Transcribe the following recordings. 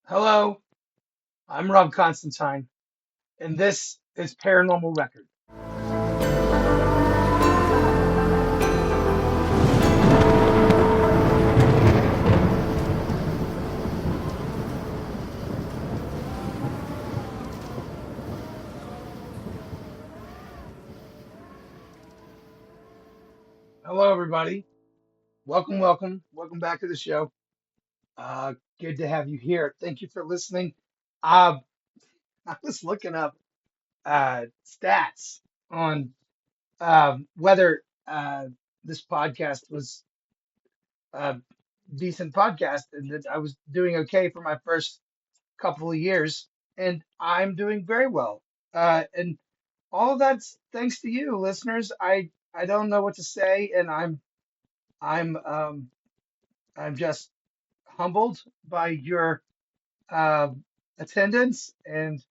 Hello, I'm Rob Constantine, and this is Paranormal Record. Hello, everybody. Welcome back to the show. Good to have you here. Thank you for listening. Uh, I was looking up stats on whether this podcast was a decent podcast and that I was doing okay for my first couple of years, and I'm doing very well. And all of that's thanks to you, listeners. I don't know what to say, and I'm I'm just humbled by your uh, attendance and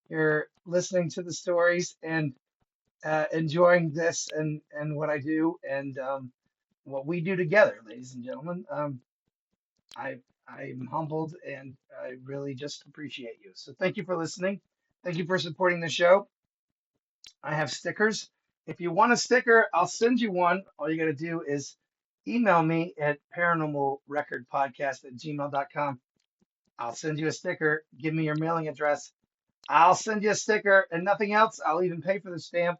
your listening to the stories and enjoying this and what I do and what we do together, ladies and gentlemen. I I'm humbled and I really just appreciate you. So thank you for listening. Thank you for supporting the show. I have stickers. If you want a sticker, I'll send you one. All you got to do is email me at paranormalrecordpodcast@gmail.com. I'll send you a sticker. Give me your mailing address. I'll send you a sticker and nothing else. I'll even pay for the stamp.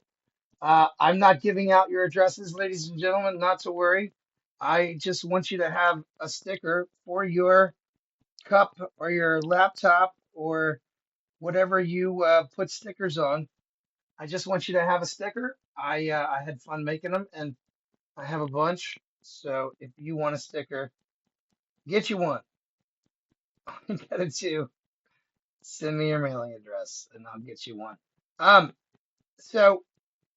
I'm not giving out your addresses, ladies and gentlemen, not to worry. I just want you to have a sticker for your cup or your laptop or whatever you put stickers on. I just want you to have a sticker. I had fun making them, and I have a bunch. So if you want a sticker, get you one. All you gotta do, send me your mailing address, and I'll get you one. Um, so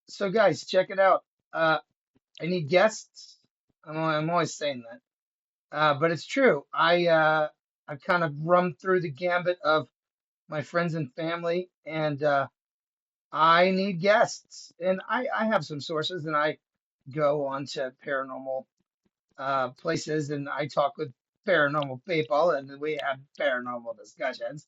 so guys, check it out. I need guests. I'm always saying that, but it's true. I kind of run through the gambit of my friends and family, and I need guests, and I have some sources, and I go on to paranormal places, and I talk with paranormal people, and we have paranormal discussions.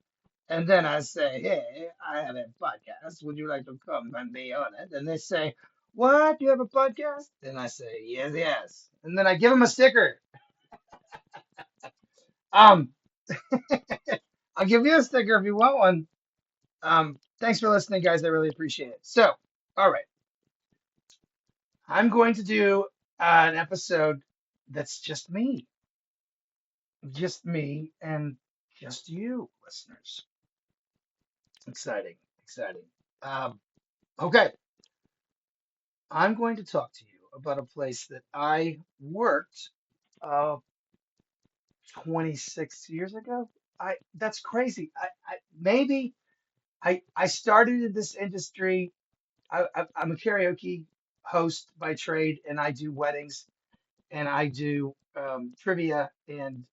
And then I say, "Hey, I have a podcast. Would you like to come and be on it?" And they say, "What? You have a podcast?" And I say, "Yes, yes." And then I give them a sticker. Um, I'll give you a sticker if you want one. Thanks for listening, guys. I really appreciate it. So, all right, I'm going to do an episode that's just me, and just you, listeners. Exciting, exciting. Um, okay, I'm going to talk to you about a place that I worked uh, 26 years ago. That's crazy. I started in this industry. I'm a karaoke host by trade, and I do weddings, and I do trivia, and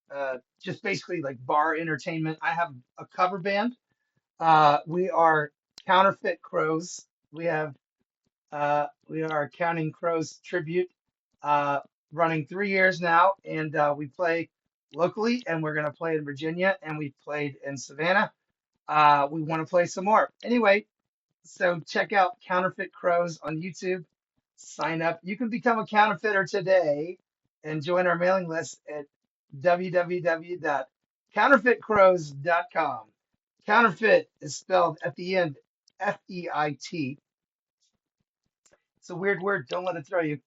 just basically like bar entertainment. I have a cover band. We are Counterfeit Crows. We are Counting Crows tribute, uh, running 3 years now, and we play locally, and we're going to play in Virginia, and we played in Savannah. We want to play some more. Anyway, so check out Counterfeit Crows on YouTube. Sign up. You can become a counterfeiter today and join our mailing list at www.counterfeitcrows.com. Counterfeit is spelled at the end FEIT. It's a weird word. Don't let it throw you.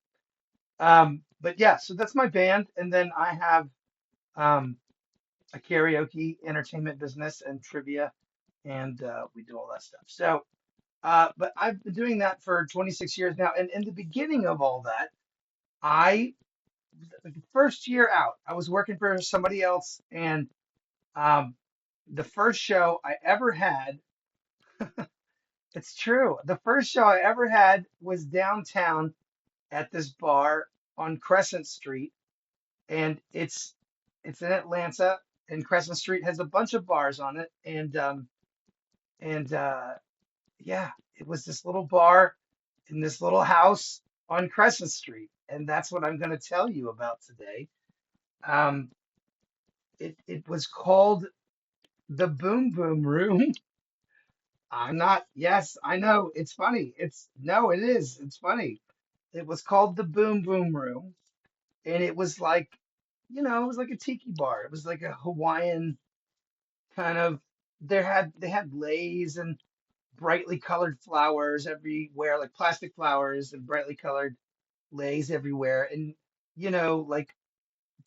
But yeah, so that's my band, and then I have um, a karaoke entertainment business and trivia, and we do all that stuff. So, but I've been doing that for 26 years now, and in the beginning of all that, I the first year out, I was working for somebody else, and um, the first show I ever had, it's true, the first show I ever had was downtown at this bar on Crescent Street, and it's in Atlanta, and Crescent Street has a bunch of bars on it, and yeah, it was this little bar in this little house on Crescent Street, and that's what I'm going to tell you about today. Um, it was called The Boom Boom Room. I'm not. Yes, I know. It's funny. It's no, it is. It's funny. It was called the Boom Boom Room, and it was like, it was like a tiki bar. It was like a Hawaiian kind of. They had leis and brightly colored flowers everywhere, like plastic flowers and brightly colored leis everywhere, and like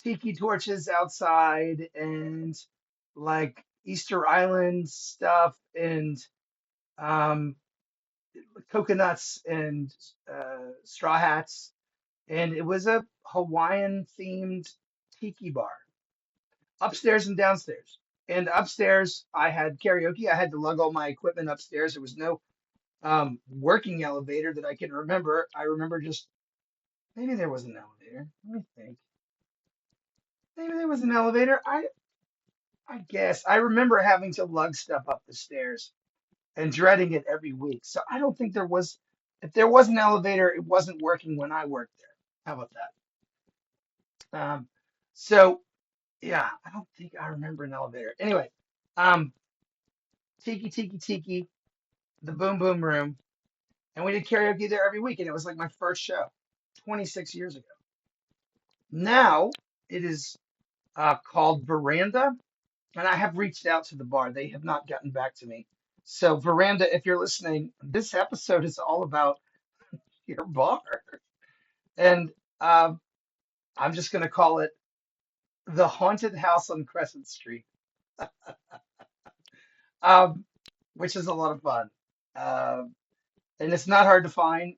tiki torches outside and like Easter Island stuff and um, coconuts and straw hats. And it was a Hawaiian themed tiki bar, upstairs and downstairs. And upstairs, I had karaoke. I had to lug all my equipment upstairs. There was no working elevator that I can remember. I remember just maybe there was an elevator. Let me think. Maybe there was an elevator. I guess I remember having to lug stuff up the stairs and dreading it every week. So I don't think there was. If there was an elevator, it wasn't working when I worked there. How about that? So yeah, I don't think I remember an elevator. Anyway, um, Tiki Tiki Tiki, the Boom Boom Room, and we did karaoke there every week, and it was like my first show, 26 years ago. Now it is called Veranda, and I have reached out to the bar. They have not gotten back to me. So Veranda, if you're listening, this episode is all about your bar, and uh, I'm just going to call it the Haunted House on Crescent Street, um, which is a lot of fun. Uh, and it's not hard to find.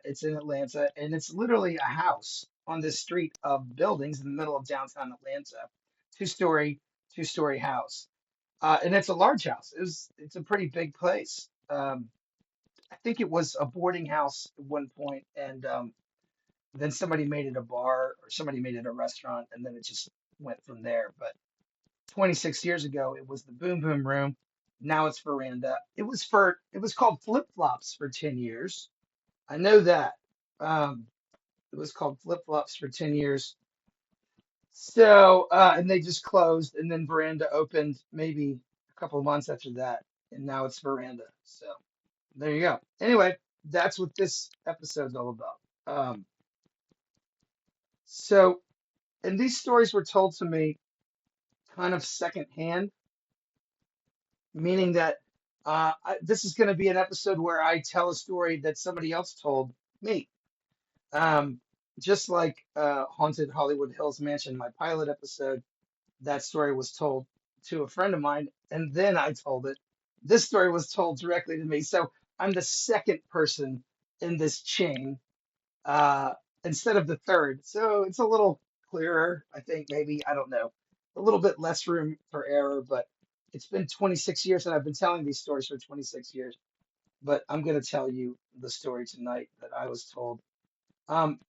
It's in Atlanta, and it's literally a house on this street of buildings in the middle of downtown Atlanta, two-story, two-story house, and it's a large house. It's a pretty big place. I think it was a boarding house at one point, and then somebody made it a bar or somebody made it a restaurant, and then it just went from there. But 26 years ago, it was the Boom Boom Room. Now it's Veranda. It was called Flip Flops for 10 years. I know that. Um, it was called Flip Flops for 10 years. So, and they just closed, and then Veranda opened maybe a couple of months after that, and now it's Veranda. So there you go. Anyway, that's what this episode's all about. So, and these stories were told to me kind of secondhand, meaning that this is going to be an episode where I tell a story that somebody else told me. Um, just like Haunted Hollywood Hills Mansion, my pilot episode, that story was told to a friend of mine, and then I told it. This story was told directly to me. So I'm the second person in this chain uh, instead of the third. So it's a little clearer, I think, maybe. I don't know. A little bit less room for error, but it's been 26 years and I've been telling these stories for 26 years. But I'm going to tell you the story tonight that I was told. Um,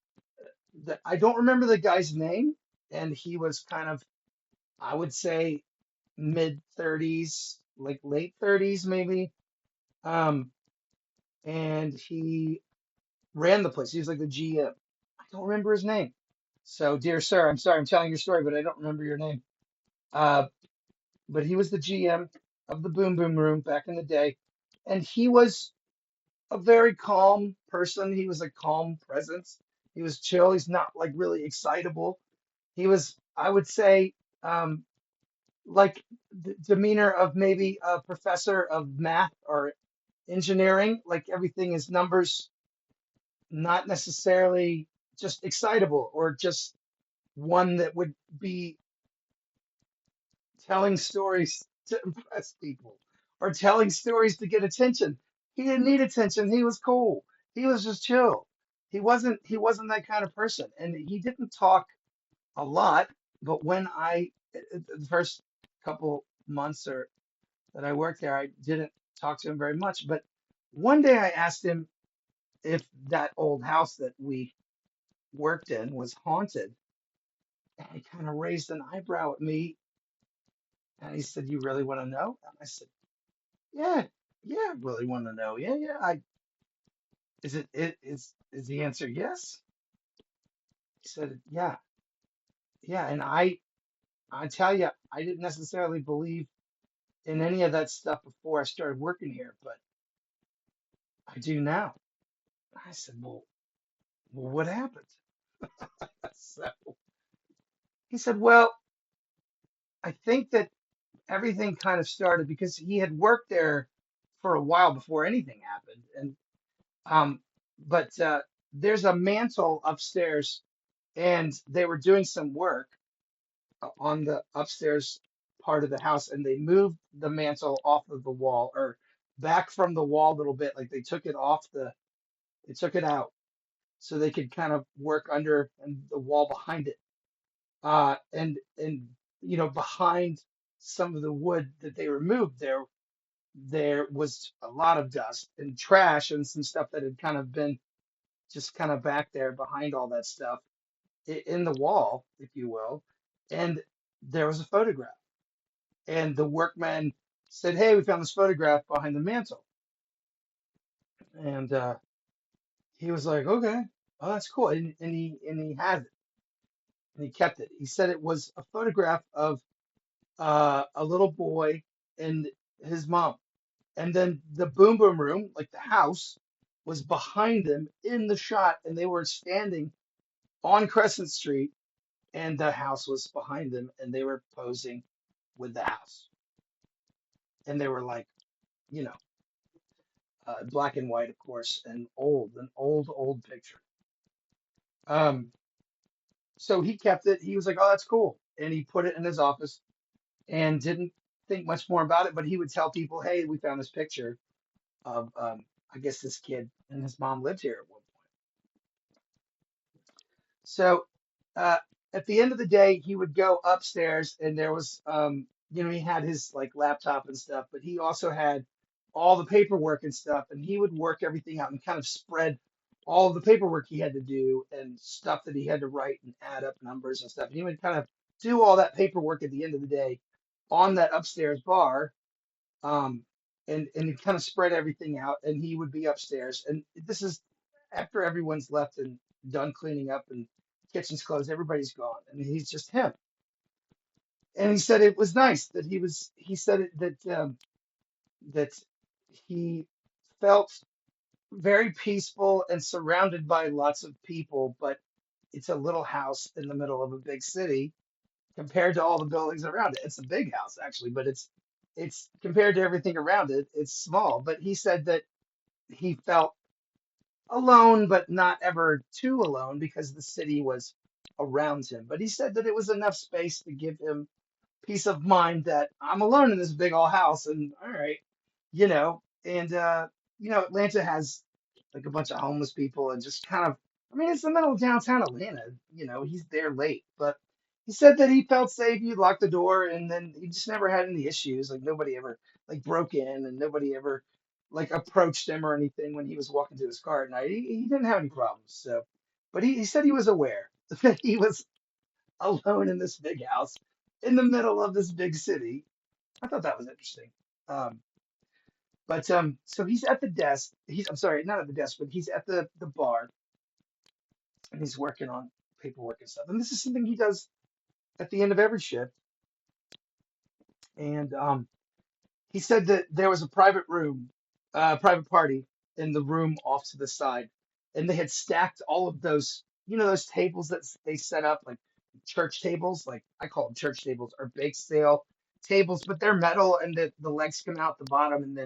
I don't remember the guy's name, and he was kind of, I would say, mid 30s, like late 30s, maybe. Um, and he ran the place. He was like the GM. I don't remember his name. So, dear sir, I'm sorry I'm telling your story, but I don't remember your name. Uh, but he was the GM of the Boom Boom Room back in the day, and he was a very calm person. He was a calm presence. He was chill. He's not like really excitable. He was, I would say, like the demeanor of maybe a professor of math or engineering. Like everything is numbers, not necessarily just excitable or just one that would be telling stories to impress people or telling stories to get attention. He didn't need attention. He was cool. He was just chill. He wasn't that kind of person. And he didn't talk a lot, but when the first couple months or that I worked there, I didn't talk to him very much. But one day I asked him if that old house that we worked in was haunted. And he kind of raised an eyebrow at me and he said, "You really want to know?" And I said, "Yeah, yeah, I really want to know. Yeah, yeah. Is the answer yes?" He said, "Yeah, yeah." And I tell you, I didn't necessarily believe in any of that stuff before I started working here, but I do now. I said, well, what happened? So he said, well, I think that everything kind of started because he had worked there for a while before anything happened. And um, but there's a mantle upstairs, and they were doing some work on the upstairs part of the house, and they moved the mantle off of the wall or back from the wall a little bit, like they took it out so they could kind of work under and the wall behind it. And behind some of the wood that they removed there was a lot of dust and trash and some stuff that had kind of been just kind of back there behind all that stuff in the wall, if you will. And there was a photograph, and the workmen said, "Hey, we found this photograph behind the mantle." And he was like, "Okay, oh, that's cool." And he had it, and he kept it. He said it was a photograph of a little boy and his mom. And then the boom boom room, like the house, was behind them in the shot, and they were standing on Crescent Street, and the house was behind them, and they were posing with the house. And they were like, you know, black and white, of course, and an old picture. Um, so he kept it. He was like, "Oh, that's cool," and he put it in his office and didn't think much more about it. But he would tell people, "Hey, we found this picture of, I guess this kid and his mom lived here at one point." So uh, at the end of the day, he would go upstairs, and there was, he had his like laptop and stuff, but he also had all the paperwork and stuff, and he would work everything out and kind of spread all of the paperwork he had to do and stuff that he had to write and add up numbers and stuff. And he would kind of do all that paperwork at the end of the day on that upstairs bar, um, and he kind of spread everything out, and he would be upstairs. And this is after everyone's left and done cleaning up and kitchen's closed, everybody's gone, and he's just him. And he said it was nice that he said it that he felt very peaceful and surrounded by lots of people, but it's a little house in the middle of a big city compared to all the buildings around it. It's a big house actually, but it's compared to everything around it, it's small. But he said that he felt alone, but not ever too alone because the city was around him. But he said that it was enough space to give him peace of mind that I'm alone in this big old house, and all right, and Atlanta has like a bunch of homeless people and just kind of, I mean, it's the middle of downtown Atlanta. He's there late, but he said that he felt safe. He locked the door, and then he just never had any issues. Like nobody ever like broke in, and nobody ever like approached him or anything when he was walking to his car at night. He didn't have any problems. So, but he said he was aware that he was alone in this big house in the middle of this big city. I thought that was interesting. Um, but so he's at the desk. I'm sorry, not at the desk, but he's at the bar, and he's working on paperwork and stuff. And this is something he does at the end of every shift. And he said that there was a private party in the room off to the side, and they had stacked all of those, those tables that they set up, like church tables, like I call them church tables or bake sale tables, but they're metal, and the legs come out the bottom, and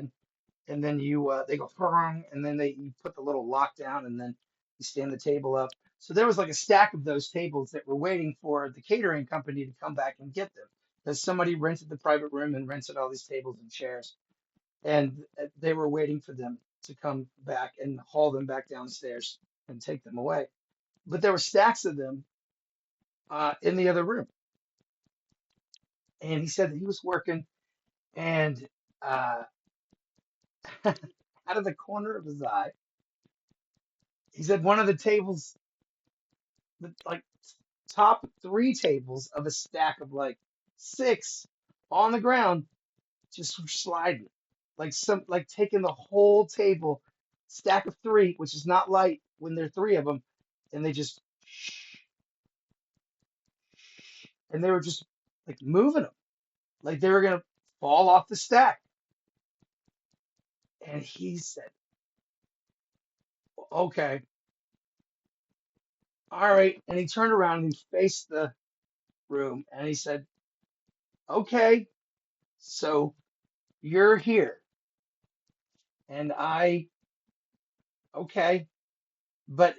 then you they go "Frong," and then you put the little lock down, and then you stand the table up. So there was like a stack of those tables that were waiting for the catering company to come back and get them because somebody rented the private room and rented all these tables and chairs, and they were waiting for them to come back and haul them back downstairs and take them away. But there were stacks of them in the other room, and he said that he was working, and uh, out of the corner of his eye, he said one of the tables, like top three tables of a stack of like six on the ground, just sliding, like taking the whole table, stack of three, which is not light when there are three of them, and they were just like moving them, like they were gonna. fall off the stack. And he said, okay, all right. And he turned around and he faced the room and he said, okay, so you're here. And okay, but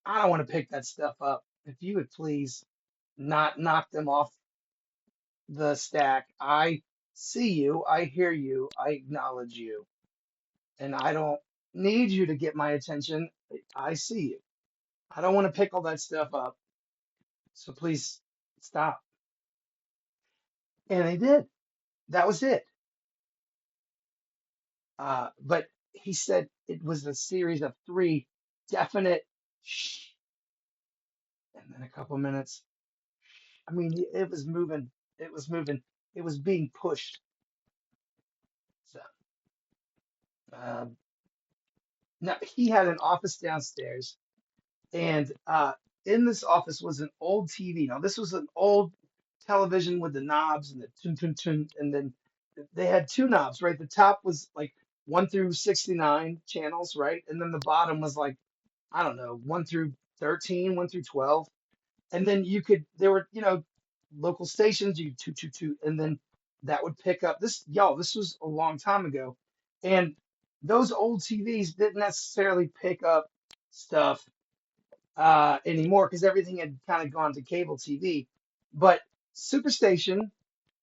I don't want to pick that stuff up. If you would please not knock them off the stack. I see you, I hear you, I acknowledge you, and I don't need you to get my attention. I see you. I don't want to pick all that stuff up, so please stop. And they did. That was it. But he said it was a series of three definite shh, and then a couple minutes. I mean, it was moving. It was moving. It was being pushed. So, um, now he had an office downstairs, and in this office was an old TV. Now this was an old television with the knobs and the tun tun tun, and then they had two knobs. Right, the top was like 1 through 69 channels, right, and then the bottom was like I don't know 1 through 13, 1 through 12, and then you could there were local stations you two two two, and then that would pick up this. Y'all, this was a long time ago, and those old TVs didn't necessarily pick up stuff anymore because everything had kind of gone to cable TV. But Superstation,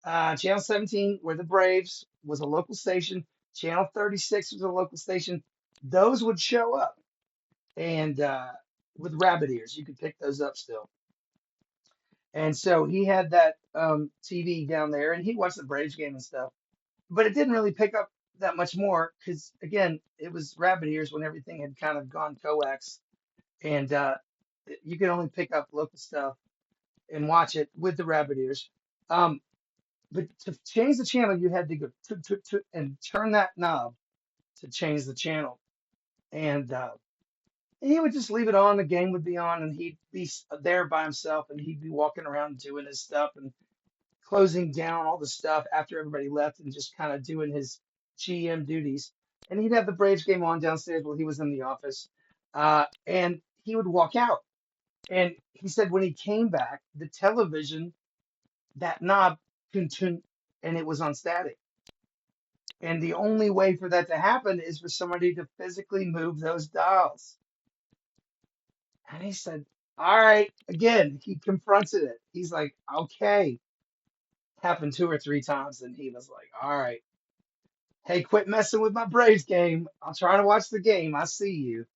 Channel 17, where the Braves was a local station, Channel 36 was a local station. Those would show up, and with rabbit ears, you could pick those up still. And so he had that TV down there, and he watched the Braves game and stuff. But it didn't really pick up that much more because, again, it was rabbit ears when everything had kind of gone coax, and you could only pick up local stuff and watch it with the rabbit ears. Um, but to change the channel, you had to go and turn that knob to change the channel. And he would just leave it on. The game would be on, and he'd be there by himself, and he'd be walking around doing his stuff and closing down all the stuff after everybody left, and just kind of doing his GM duties. And he'd have the Braves game on downstairs while he was in the office, and he would walk out. And he said when he came back, the television, that knob continued, and it was on static. And the only way for that to happen is for somebody to physically move those dials. And he said, all right, again, he confronted it. He's like, okay, happened 2 or 3 times. And he was like, all right, hey, quit messing with my Braves game. I'm trying to watch the game. I see you.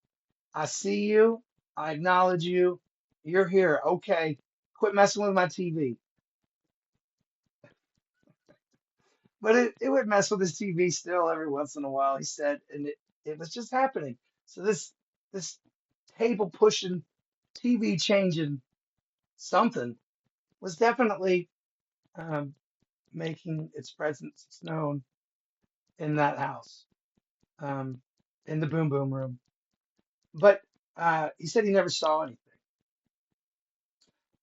I see you. I acknowledge you. You're here. Okay. Quit messing with my TV. But it would mess with his TV still every once in a while, he said, and it was just happening. So this table pushing, TV changing something was definitely um, making its presence known in that house, um, in the boom boom room. But he said he never saw anything,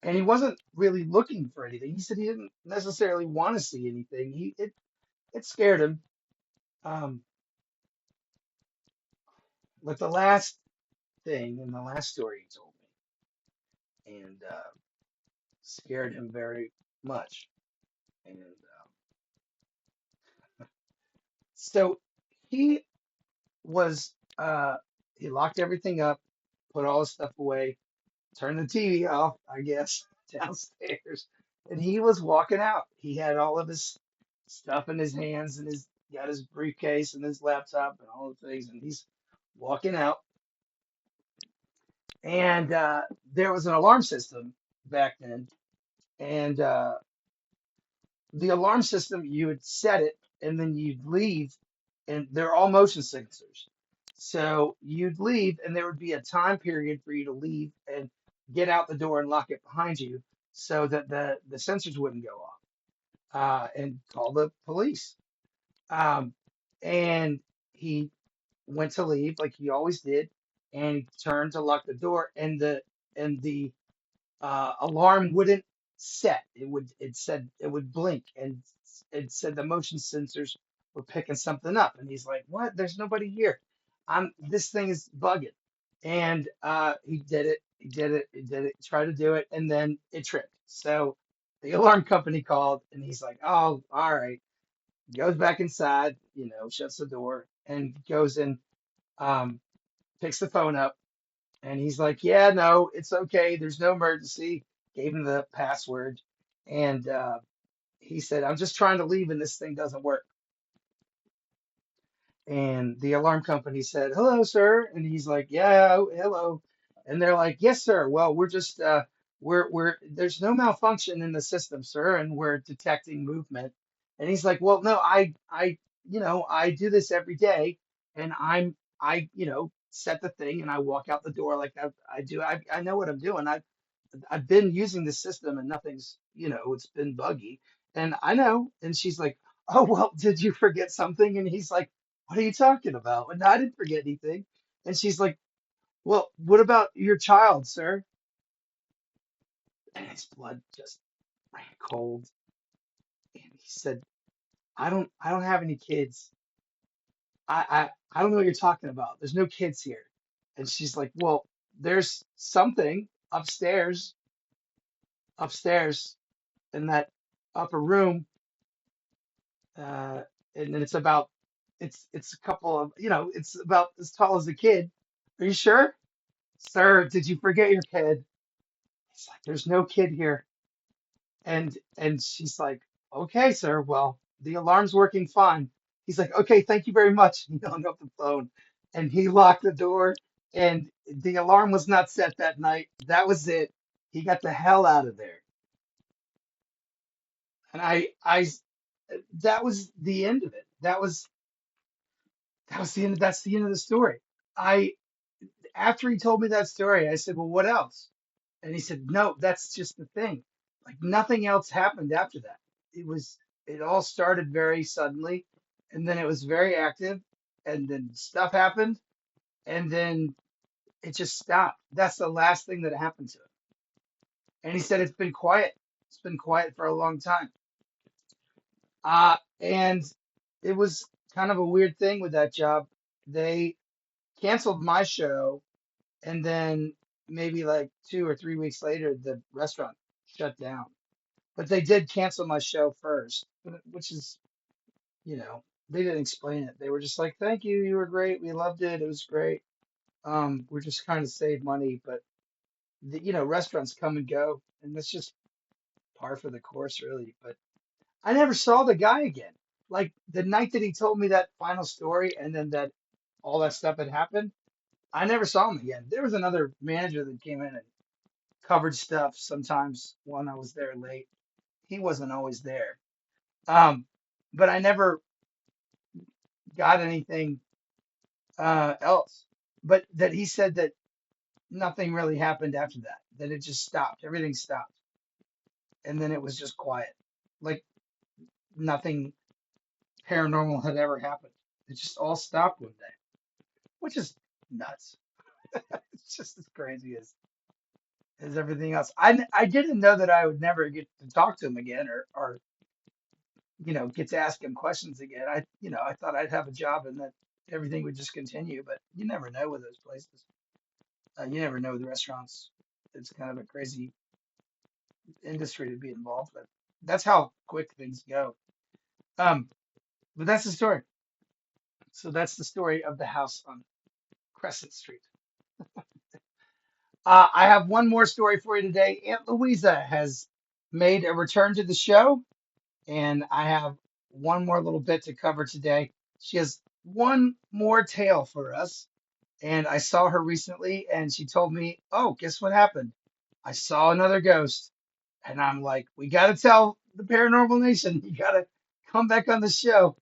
and he wasn't really looking for anything. He said he didn't necessarily want to see anything. It scared him. Um, but the last thing in the last story he told me, and scared him very much. And so he was he locked everything up, put all his stuff away, turned the TV off, I guess, downstairs, and he was walking out. He had all of his stuff in his hands and his got his briefcase and his laptop and all the things, and he's walking out. And there was an alarm system back then, and the alarm system, you would set it and then you'd leave, and they're all motion sensors. So you'd leave, and there would be a time period for you to leave and get out the door and lock it behind you so that the sensors wouldn't go off, and call the police. Um, and he went to leave like he always did, and he turned to lock the door, and the alarm wouldn't set. It said it would blink and it said the motion sensors were picking something up, and he's like, "What? There's nobody here. I'm this thing is bugging." And he did it. He did it. He did it. He tried to do it, and then it tripped. So the alarm company called, and he's like, "Oh, all right." Goes back inside, shuts the door, and goes in, um, picks the phone up, and he's like, "Yeah, no, it's okay. There's no emergency." Gave him the password, and he said, "I'm just trying to leave, and this thing doesn't work." And the alarm company said, "Hello, sir." And he's like, "Yeah, oh, hello." And they're like, "Yes, sir. Well, we're just we're there's no malfunction in the system, sir, and we're detecting movement." And he's like, "Well, no, I do this every day, and I set the thing and I walk out the door like I do. I know what I'm doing. I've been using the system and nothing's it's been buggy, and I know." And she's like, "Oh, well, did you forget something?" And he's like, "What are you talking about?" And I didn't forget anything. And she's like, "Well, what about your child, sir?" And his blood just ran cold. And he said, "I don't have any kids. I don't know what you're talking about. There's no kids here." And she's like, "Well, there's something upstairs in that upper room, uh, and then it's a couple of it's about as tall as a kid. Are you sure, sir? Did you forget your kid?" He's like, "There's no kid here." And she's like, "Okay, sir. Well, the alarm's working fine." He's like, "Okay, thank you very much." He hung up the phone, and he locked the door. And the alarm was not set that night. That was it. He got the hell out of there. And that was the end of it. That was the end. That's the end of the story. I After he told me that story, I said, "Well, what else?" And he said, "No, that's just the thing. Like nothing else happened after that. It was it all started very suddenly, and then it was very active, and then stuff happened, and then it just stopped. That's the last thing that happened to it." And he said it's been quiet. It's been quiet for a long time. And it was kind of a weird thing with that job. They canceled my show, and then maybe like 2 or 3 weeks later, the restaurant shut down. But they did cancel my show first, which is, you know, they didn't explain it. They were just like, "Thank you, you were great. We loved it. It was great. We're just trying to save money." But restaurants come and go, and that's just par for the course, really. But I never saw the guy again. Like the night that he told me that final story, and then that all that stuff had happened, I never saw him again. There was another manager that came in and covered stuff sometimes when I was there late. He wasn't always there. Um, but I never got anything else. But that he said that nothing really happened after that, that it just stopped. Everything stopped. And then it was just quiet. Like nothing paranormal had ever happened. It just all stopped one day, which is nuts. It's just as crazy as everything else. I didn't know that I would never get to talk to him again, or get to ask him questions again. I thought I'd have a job and that everything would just continue, but you never know with those places. You never know with the restaurants. It's kind of a crazy industry to be involved with. That's how quick things go. Um, but that's the story. So that's the story of the house on Crescent Street. I have one more story for you today. Aunt Louisa has made a return to the show, and I have one more little bit to cover today. She has one more tale for us, and I saw her recently, and she told me, "Oh, guess what happened? I saw another ghost." And I'm like, "We got to tell the Paranormal Nation. You got to come back on the show."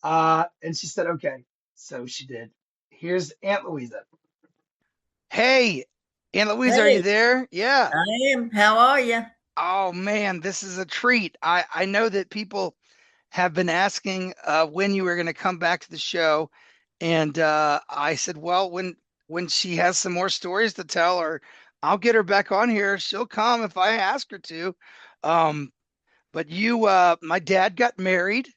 And she said, "Okay." So she did. Here's Aunt Louisa. Hey, Aunt Louisa, are you Hey, there? Yeah. I am. How are you? Oh man, this is a treat. I know that people have been asking when you were going to come back to the show, and I said, well, when she has some more stories to tell, or I'll get her back on here. She'll come if I ask her to. Um, But my dad got married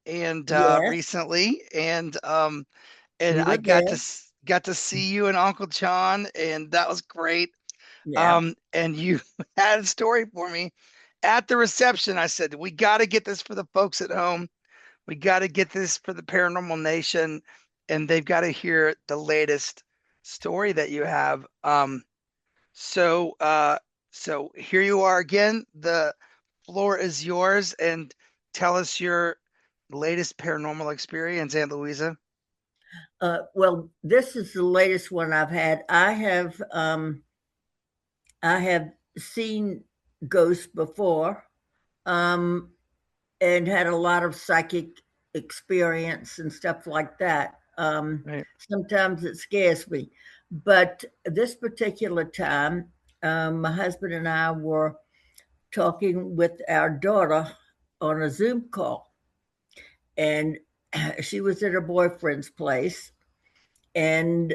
and Yes, recently, and we I were there. got to see you and Uncle John, and that was great. Yeah. And you had a story for me at the reception. I said, we got to get this for the folks at home. We got to get this for the Paranormal Nation, and they've got to hear the latest story that you have. So, uh, so here you are again. The floor is yours, and tell us your latest paranormal experience, Aunt Louisa. Well, this is the latest one I've had. I have seen ghosts before, um, and had a lot of psychic experience and stuff like that. Right. Sometimes it scares me, but this particular time, my husband and I were talking with our daughter on a Zoom call, and she was at her boyfriend's place, and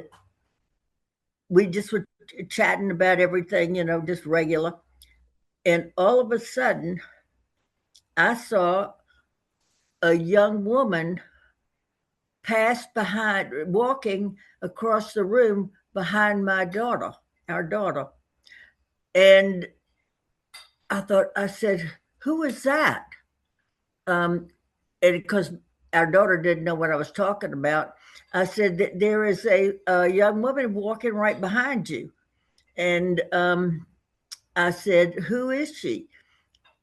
we just were chatting about everything, just regular. And all of a sudden, I saw a young woman pass behind, walking across the room behind my daughter, our daughter. And I said, who is that? Um, and because our daughter didn't know what I was talking about, I said that there is a young woman walking right behind you. And I said, who is she?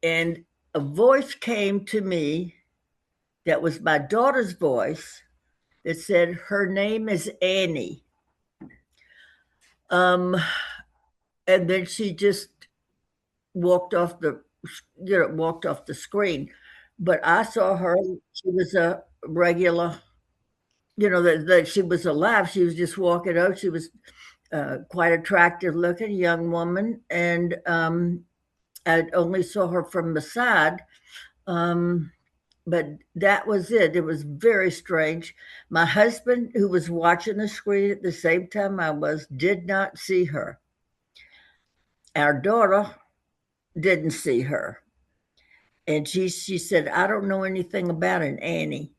And a voice came to me that was my daughter's voice that said, her name is Annie. Um, and then she just walked off the, walked off the screen. But I saw her. She was a regular, that she was alive. She was just walking out. She was quite attractive looking young woman, and I only saw her from the side. Um, but that was it. It was very strange. My husband, who was watching the screen at the same time I was, did not see her. Our daughter didn't see her. And she said, I don't know anything about an Annie.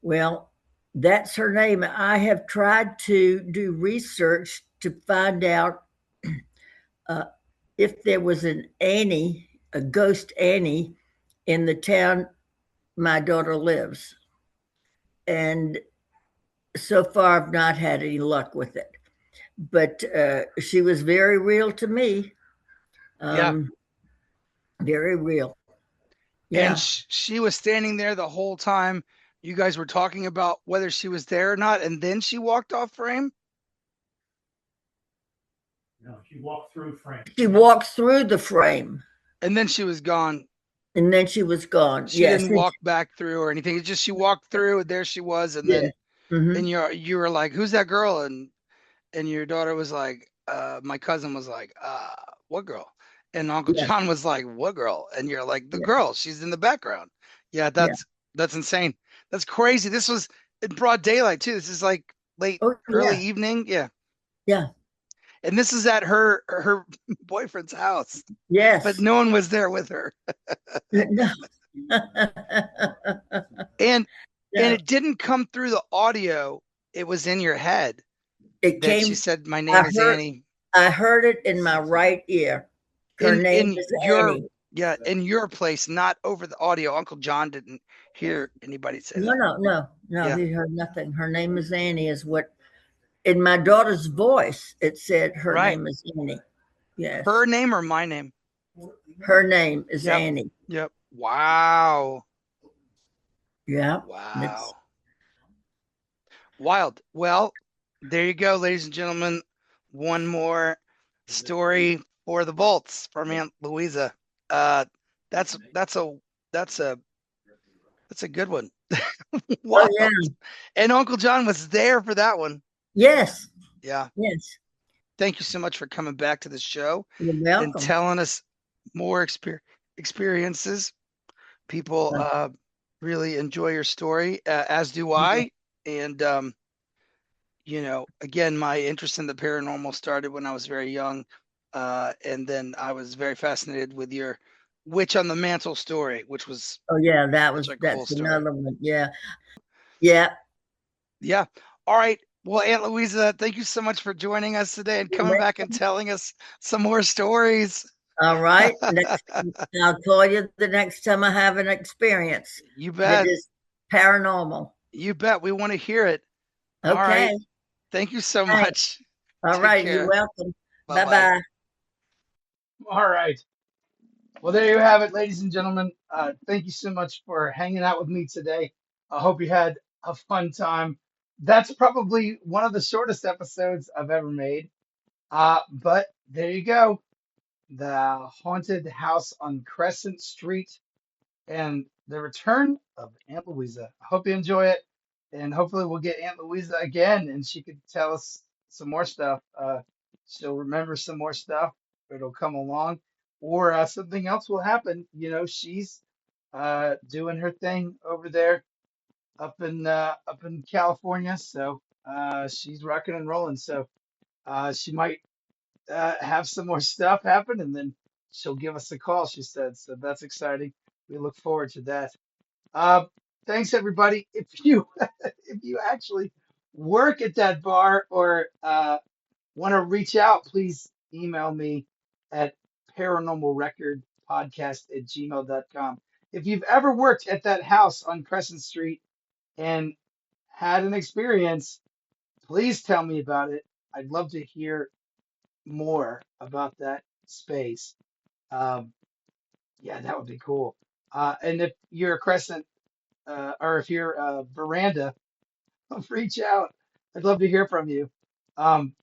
Well, that's her name. I have tried to do research to find out uh, if there was an Annie, a ghost Annie, in the town my daughter lives. And so far, I've not had any luck with it. But she was very real to me. Yeah. Um, very real. And Yeah. she was standing there the whole time you guys were talking about whether she was there or not, and then she walked off frame. No, she walked through frame. She walked through the frame, And then she was gone. and then she was gone. She Yes. didn't walk back through or anything. It's just she walked through, and there she was, and Yeah. then Mm-hmm. you were like, "Who's that girl?" And your daughter was like, my cousin was like, what girl? And Uncle Yeah. John was like, what girl? And you're like, the Yeah. girl, she's in the background. Yeah, Yeah. that's insane. That's crazy. This was in broad daylight too. This is like late Oh, early yeah. evening. Yeah. Yeah. And this is at her boyfriend's house, but Yes. no one was there with her. No. And No. it didn't come through the audio. It was in your head It that she came. said, my I name is heard. Annie. I heard it in my right ear. Her name In is your Annie. yeah, in your place, not over the audio. Uncle John didn't hear anybody say No, that. no, no, no. Yeah, He heard nothing. Her name is Annie. Is what in my daughter's voice it said. Her right. name is Annie. Yes. Her name or my name? Her name is Yep. Annie. Yep. Wow. Yeah. It's Wow. Wild. Well, there you go, ladies and gentlemen. One more story for the vaults from Aunt Louisa. Uh that's that's a that's a that's a good one. oh yeah. Wild. And Uncle John was there for that one. Yes. Yeah. Yes. Thank you so much for coming back to the show You're and welcome. telling us more experiences. People Uh, really enjoy your story, as do I. And again, my interest in the paranormal started when I was very young, and then I was very fascinated with your Witch on the Mantle story, which was Oh yeah, such a cool that's story. another one. Yeah. Yeah. Yeah. All right. Well, Aunt Louisa, thank you so much for joining us today and You're coming back and welcome. telling us some more stories. All right. I'll call you the next time I have an experience You that bet. is paranormal. You bet. We want to hear it. All right. Okay. Thank you so Thanks. much. All Take right. You're care. welcome. Bye Bye bye. bye. All right. Well, there you have it, ladies and gentlemen. Thank you so much for hanging out with me today. I hope you had a fun time. That's probably one of the shortest episodes I've ever made. But there you go. The haunted house on Crescent Street and the return of Aunt Louisa. I hope you enjoy it. And hopefully we'll get Aunt Louisa again and she could tell us some more stuff. She'll remember some more stuff. It'll come along. Or something else will happen. You know, she's doing her thing over there up in California. So she's rocking and rolling. So she might have some more stuff happen, and then she'll give us a call, she said. So that's exciting. We look forward to that. Uh, Thanks, everybody. If you if you actually work at that bar or want to reach out, please email me at paranormalrecordpodcast@gmail.com. If you've ever worked at that house on Crescent Street and had an experience, please tell me about it. I'd love to hear more about that space. Um, yeah, that would be cool. And if you're a Crescent or if you're a Veranda, reach out. I'd love to hear from you.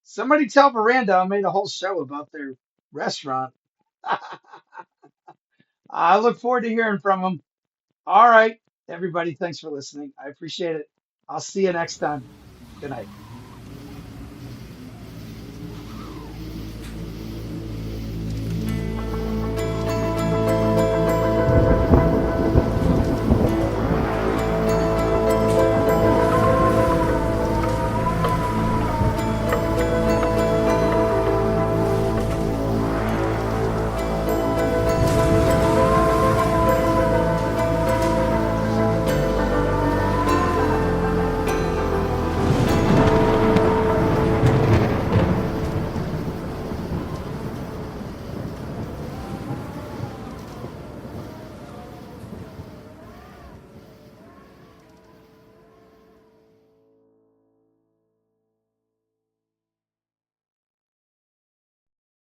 Somebody tell Veranda I made a whole show about their restaurant. I look forward to hearing from them. All right, everybody, thanks for listening. I appreciate it. I'll see you next time. Good night.